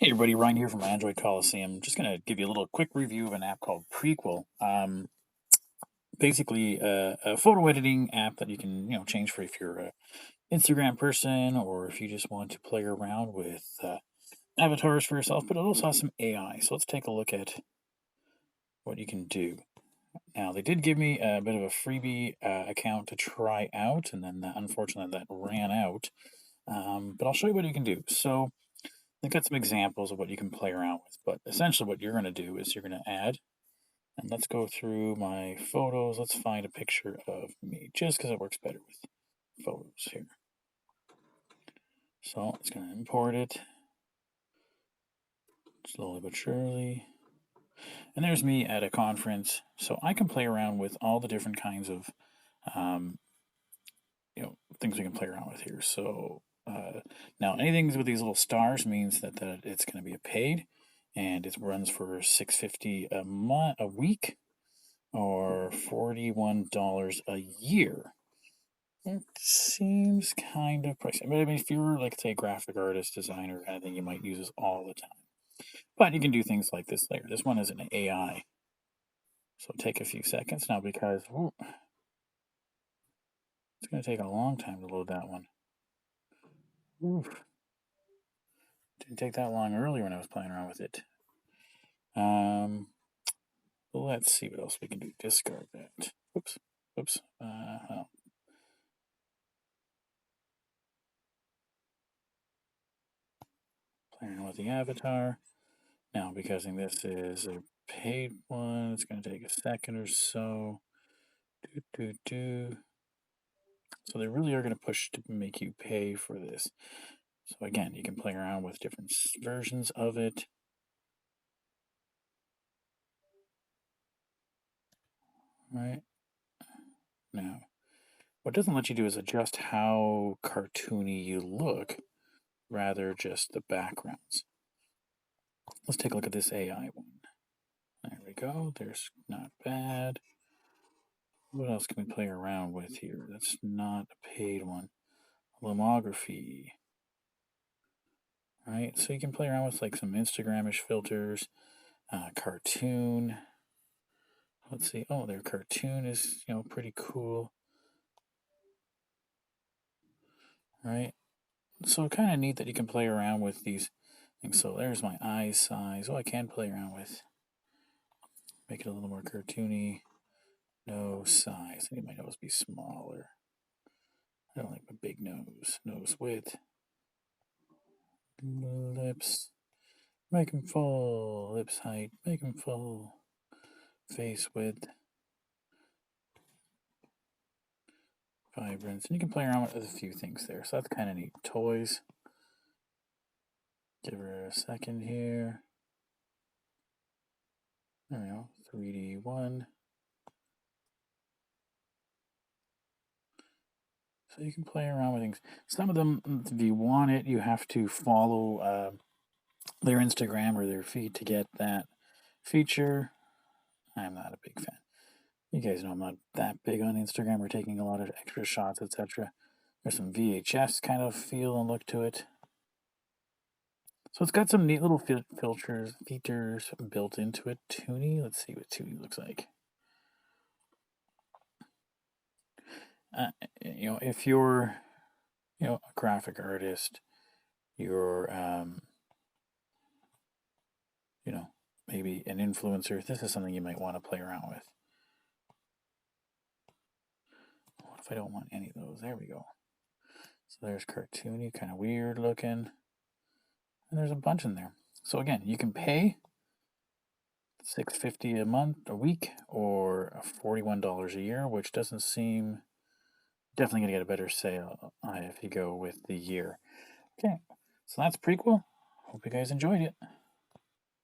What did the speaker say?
Hey everybody, Ryan here from Android Coliseum. Just going to give you a little quick review of an app called Prequel. Basically, a photo editing app that you can, change for if you're an Instagram person or if you just want to play around with avatars for yourself. But it also has some AI. So let's take a look at what you can do. Now, they did give me a bit of a freebie account to try out, and then unfortunately that ran out. But I'll show you what you can do. So they've got some examples of what you can play around with, but essentially what you're going to do is you're going to add, and let's go through my photos. Let's find a picture of me, just because it works better with photos here. So it's going to import it, slowly but surely. And there's me at a conference, so I can play around with all the different kinds of, things we can play around with here. So now anything with these little stars means that it's going to be a paid, and it runs for $6.50 a week, or $41 a year. It seems kind of pricey. But I mean, if you're like, say, a graphic artist, designer, kind of thing, you might use this all the time. But you can do things like this later. This one is an AI, so take a few seconds now because it's going to take a long time to load that one. Oof. Didn't take that long earlier when I was playing around with it. Let's see what else we can do. Discard that. Oops. Oh. Playing around with the avatar. Now, because this is a paid one, it's going to take a second or so. So they really are going to push to make you pay for this. So again, you can play around with different versions of it. Right? Now, what doesn't let you do is adjust how cartoony you look, rather just the backgrounds. Let's take a look at this AI one. There we go. There's not bad. What else can we play around with here? That's not a paid one. Lomography. Right, so you can play around with like some Instagramish filters, cartoon. Let's see. Oh, their cartoon is pretty cool. Right, so kind of neat that you can play around with these things. So there's my eye size. Oh, I can play around with. Make it a little more cartoony. Nose size. I need my nose to be smaller. I don't like my big nose. Nose width. Lips. Make them full. Lips height. Make them full. Face width. Vibrance. And you can play around with a few things there. So that's kind of neat. Toys. Give her a second here. There we go. 3D one. So you can play around with things. Some of them, if you want it, you have to follow their Instagram or their feed to get that feature. I'm not a big fan. You guys know I'm not that big on Instagram or taking a lot of extra shots, etc. There's some VHS kind of feel and look to it. So it's got some neat little features built into it. Toonie, let's see what Toonie looks like. If you're, a graphic artist, you're, maybe an influencer, this is something you might want to play around with. What if I don't want any of those? There we go. So there's cartoony, kind of weird looking. And there's a bunch in there. So again, you can pay $6.50 a month, a week, or $41 a year, which doesn't seem definitely going to get a better sale if you go with the year. Okay, so that's Prequel. Hope you guys enjoyed it.